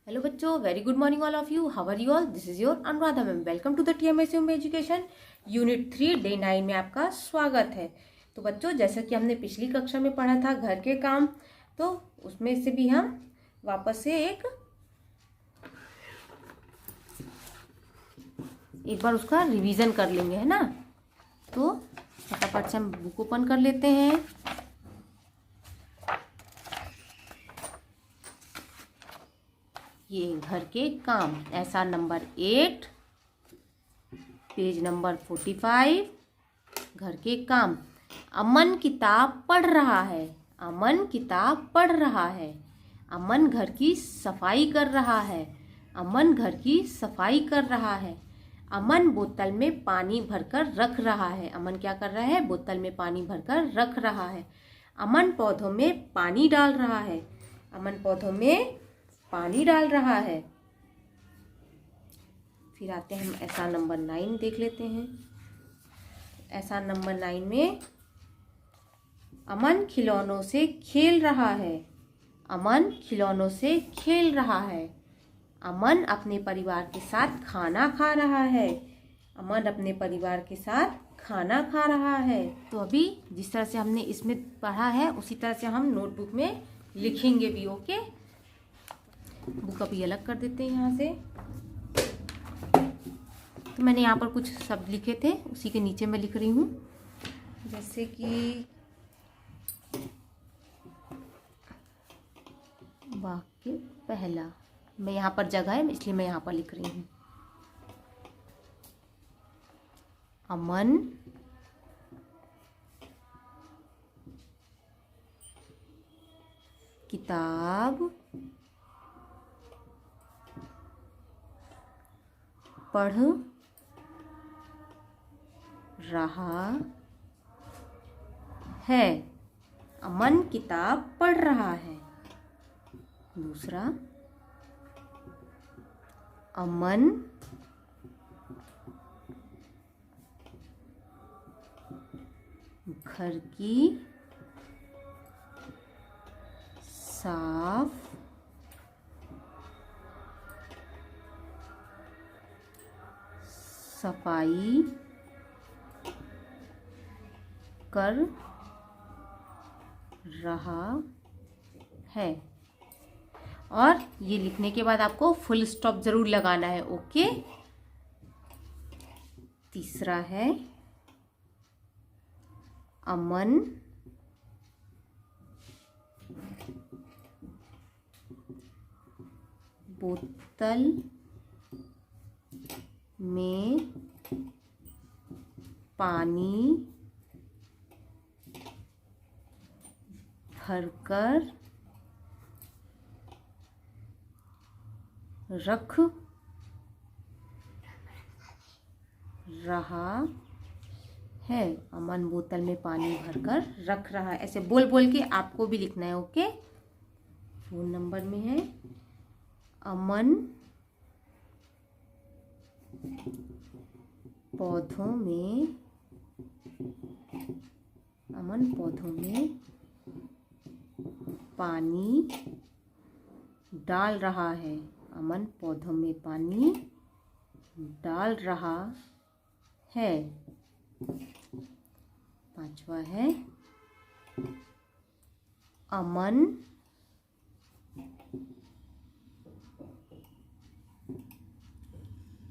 Hello बच्चों, very good morning all of you. How are you all? This is your Anuradha ma'am. Welcome to the TMS education unit 3 day 9 में आपका स्वागत है। तो बच्चों, जैसा कि हमने पिछली कक्षा में पढ़ा था घर के काम, तो उसमें से भी हम वापस से एक बार उसका रिवीजन कर लेंगे, है ना। तो फटाफट से हम बुक ओपन कर लेते हैं। ये घर के काम, ऐसा नंबर 8, पेज नंबर 45। घर के काम। अमन किताब पढ़ रहा है। अमन किताब पढ़ रहा है। अमन घर की सफाई कर रहा है। अमन घर की सफाई कर रहा है। अमन बोतल में पानी भरकर रख रहा है। अमन क्या कर रहा है? बोतल में पानी भरकर रख रहा है। अमन पौधों में पानी डाल रहा है। अमन पौधों में पानी डाल रहा है। फिर आते हैं हम ऐसा नंबर 9 देख लेते हैं। ऐसा नंबर 9 में अमन खिलौनों से खेल रहा है। अमन खिलौनों से खेल रहा है। अमन अपने परिवार के साथ खाना खा रहा है। अमन अपने परिवार के साथ खाना खा रहा है। तो अभी जिस तरह से हमने इसमें पढ़ा है उसी तरह से हम नोटबुक में लिखेंगे भी। ओके, बुक अभी अलग कर देते हैं यहाँ से। तो मैंने यहाँ पर कुछ शब्द लिखे थे, उसी के नीचे मैं लिख रही हूँ। जैसे कि वाक्य पहला, मैं यहाँ पर जगह है इसलिए मैं यहाँ पर लिख रही हूँ। अमन किताब पढ़ रहा है। अमन किताब पढ़ रहा है। दूसरा, अमन घर की साफ सफाई कर रहा है। और ये लिखने के बाद आपको फुल स्टॉप जरूर लगाना है। ओके। तीसरा है अमन बोतल में पानी भरकर रख रहा है। अमन बोतल में पानी भरकर रख रहा है। ऐसे बोल बोल के आपको भी लिखना है। ओके। 4 नंबर में है अमन पौधों में पानी डाल रहा है। अमन पौधों में पानी डाल रहा है। 5वां है अमन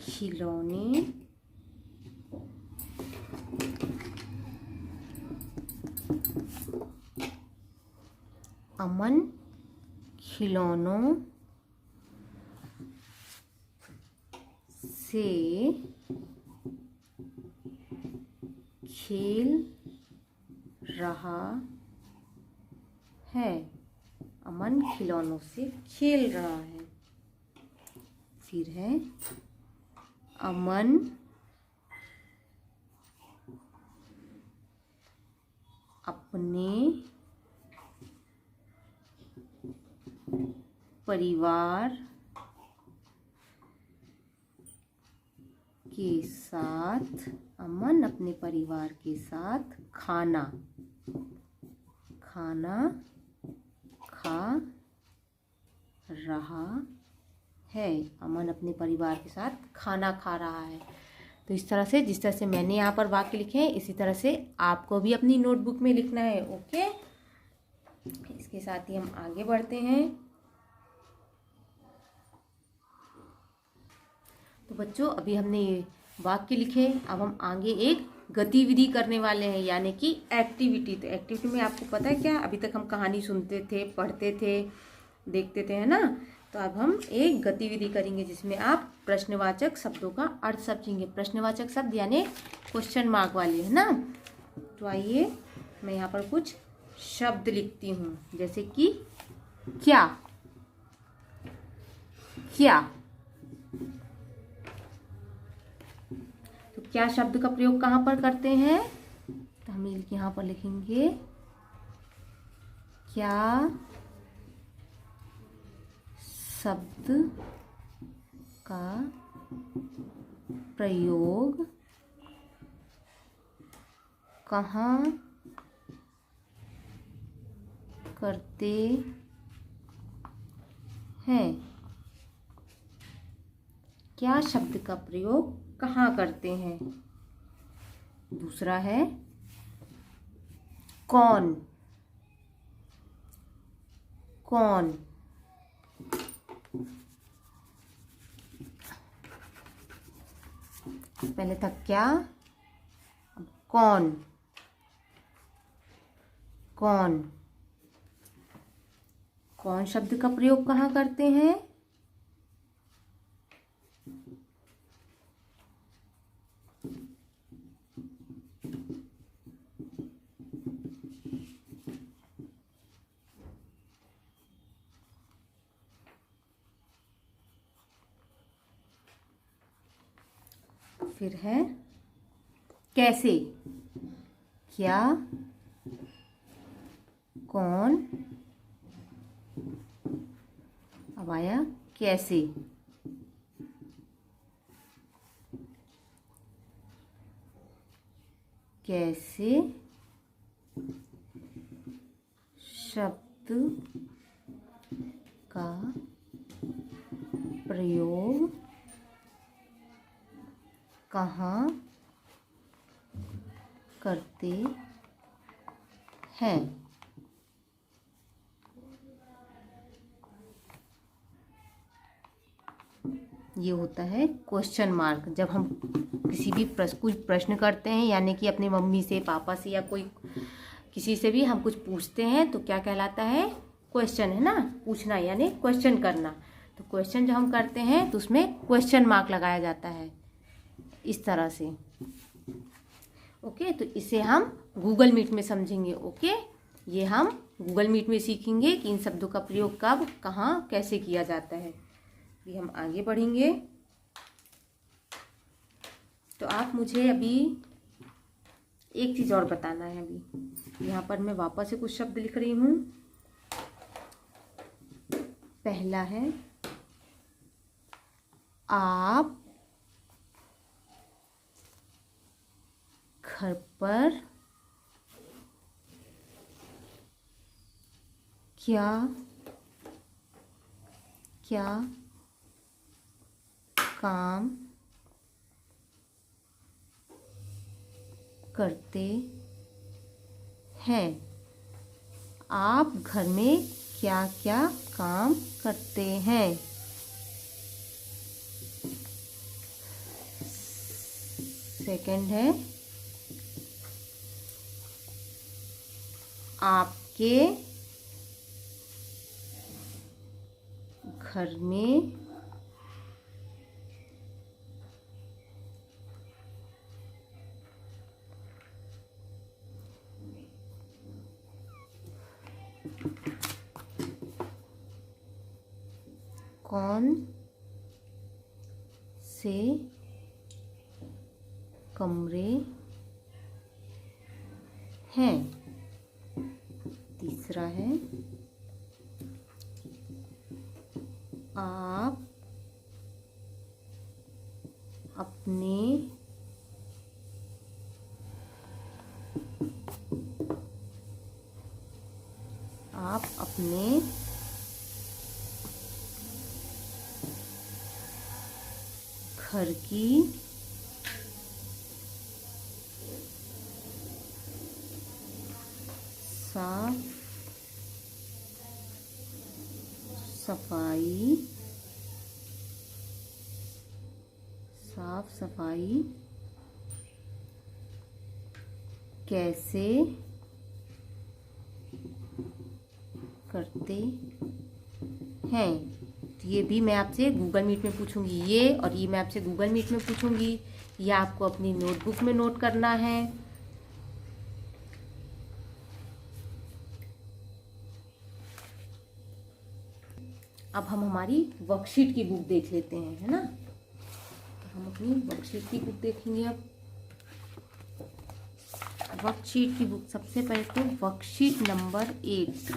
खिलौने अमन खिलौनों से खेल रहा है। अमन खिलौनों से खेल रहा है। फिर है अमन अपने परिवार के साथ खाना खा रहा है। अमन अपने परिवार के साथ खाना खा रहा है। तो इस तरह से, जिस तरह से मैंने यहाँ पर वाक्य लिखे हैं, इसी तरह से आपको भी अपनी नोटबुक में लिखना है। ओके, इसके साथ ही हम आगे बढ़ते हैं। तो बच्चों, अभी हमने ये वाक्य लिखे, अब हम आगे एक गतिविधि करने वाले हैं, यानी कि एक्टिविटी। तो एक्टिविटी में आपको पता है क्या, अभी तक हम कहानी सुनते थे, पढ़ते थे, देखते थे, है ना। तो अब हम एक गतिविधि करेंगे जिसमें आप प्रश्नवाचक शब्दों का अर्थ समझेंगे। प्रश्नवाचक शब्द यानी क्वेश्चन मार्क वाले, है ना। तो आइए, मैं यहाँ पर कुछ शब्द लिखती हूँ, जैसे कि क्या। क्या, तो क्या शब्द का प्रयोग कहाँ पर करते हैं, तो हम यहाँ पर लिखेंगे क्या शब्द का प्रयोग कहाँ करते हैं। क्या शब्द का प्रयोग कहाँ करते हैं। दूसरा है कौन। कौन, पहले था क्या, अब कौन। कौन, कौन शब्द का प्रयोग कहाँ करते हैं। फिर है कैसे। क्या, कौन, अब आया कैसे। कैसे शब्द का प्रयोग कहाँ करते हैं। ये होता है क्वेश्चन मार्क। जब हम किसी भी कुछ प्रश्न करते हैं, यानी कि अपनी मम्मी से, पापा से, या कोई किसी से भी हम कुछ पूछते हैं, तो क्या कहलाता है, क्वेश्चन, है ना। पूछना यानी क्वेश्चन करना। तो क्वेश्चन जब हम करते हैं तो उसमें क्वेश्चन मार्क लगाया जाता है, इस तरह से। ओके, तो इसे हम गूगल मीट में समझेंगे। ओके, ये हम गूगल मीट में सीखेंगे कि इन शब्दों का प्रयोग कब, कहाँ, कैसे किया जाता है। ये हम आगे बढ़ेंगे। तो आप मुझे अभी एक चीज़ और बताना है। अभी यहाँ पर मैं वापस से कुछ शब्द लिख रही हूँ। पहला है आप घर पर क्या क्या काम करते हैं। आप घर में क्या क्या काम करते हैं। सेकंड है आपके घर में कौन से कमरे हैं। तीसरा है आप अपने घर की साफ सफाई कैसे करते हैं। तो ये भी मैं आपसे गूगल मीट में पूछूंगी, ये और ये मैं आपसे गूगल मीट में पूछूंगी। ये आपको अपनी नोटबुक में नोट करना है। अब हम हमारी वर्कशीट की बुक देख लेते हैं, है ना। तो हम अपनी वर्कशीट की बुक देखेंगे। अब वर्कशीट की बुक, सबसे पहले तो वर्कशीट नंबर 8,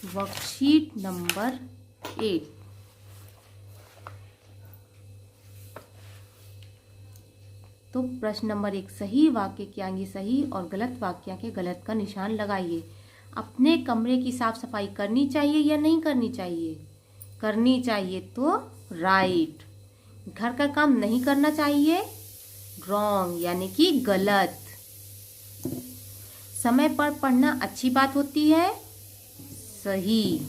वर्कशीट नंबर 8। तो प्रश्न नंबर 1, सही वाक्य के आगे सही और गलत वाक्य के गलत का निशान लगाइए। अपने कमरे की साफ सफाई करनी चाहिए या नहीं करनी चाहिए? करनी चाहिए, तो राइट। घर का काम नहीं करना चाहिए, रॉन्ग यानी कि गलत। समय पर पढ़ना अच्छी बात होती है, सही।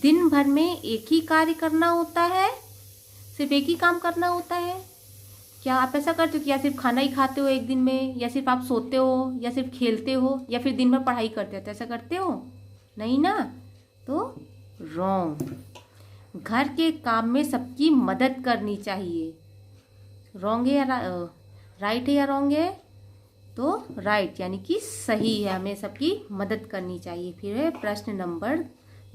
दिन भर में एक ही कार्य करना होता है, सिर्फ एक ही काम करना होता है। क्या आप ऐसा करते हो कि या सिर्फ खाना ही खाते हो एक दिन में, या सिर्फ आप सोते हो, या सिर्फ खेलते हो, या फिर दिन भर पढ़ाई करते हो? तो ऐसा करते हो नहीं ना, तो रॉन्ग। घर के काम में सबकी मदद करनी चाहिए, रॉन्ग है या राइट है या रॉन्ग है? तो राइट यानी कि सही है, हमें सबकी मदद करनी चाहिए। फिर है प्रश्न नंबर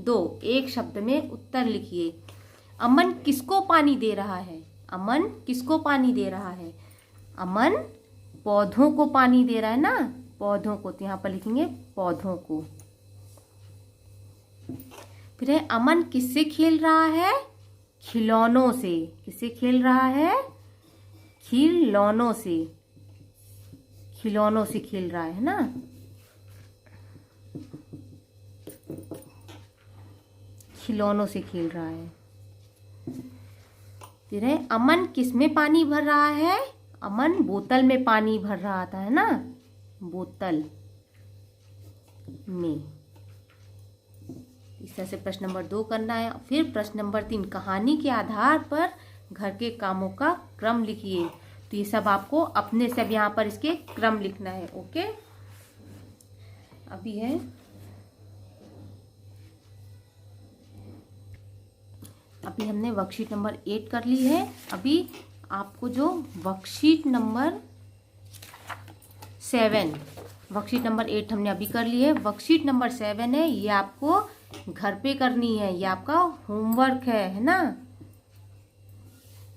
2, एक शब्द में उत्तर लिखिए। अमन किसको पानी दे रहा है? अमन किसको पानी दे रहा है? अमन पौधों को पानी दे रहा है ना, पौधों को। तो यहाँ पर लिखेंगे पौधों को। फिर है अमन किससे खेल रहा है? खिलौनों से। किससे खेल रहा है? खिलौनों से। खिलौनों से खेल रहा है ना। खिलौनों से खेल रहा है। फिर है अमन किस में पानी भर रहा है? अमन बोतल में पानी भर रहा था, है ना, बोतल में। इस तरह से प्रश्न नंबर 2 करना है। फिर प्रश्न नंबर 3, कहानी के आधार पर घर के कामों का क्रम लिखिए। तो ये सब आपको अपने से यहाँ पर इसके क्रम लिखना है, ओके। अभी है अभी हमने वर्कशीट नंबर 8 कर ली है। अभी आपको जो वर्कशीट नंबर 7, वर्कशीट नंबर 8 हमने अभी कर ली है। वर्कशीट नंबर 7 है, ये आपको घर पे करनी है, ये आपका होमवर्क है ना।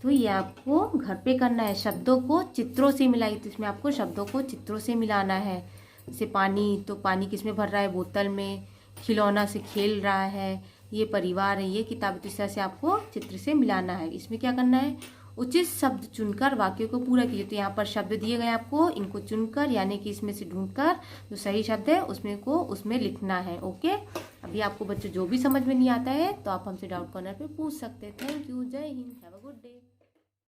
तो ये आपको घर पे करना है। शब्दों को चित्रों से मिलाइए, तो इसमें आपको शब्दों को चित्रों से मिलाना है। जैसे पानी, तो पानी किस में भर रहा है? बोतल में। खिलौना से खेल रहा है, ये परिवार है, ये किताब। तो इस तरह से आपको चित्र से मिलाना है। इसमें क्या करना है? उचित शब्द चुनकर वाक्य को पूरा कीजिए। तो यहाँ पर शब्द दिए गए आपको, इनको चुनकर यानी कि इसमें से ढूंढकर जो सही शब्द है उसमें लिखना है, ओके। अभी आपको बच्चों जो भी समझ में नहीं आता है तो आप हमसे डाउट कॉर्नर पे पूछ सकते हैं। थैंक यू, जय Hind, have a good day.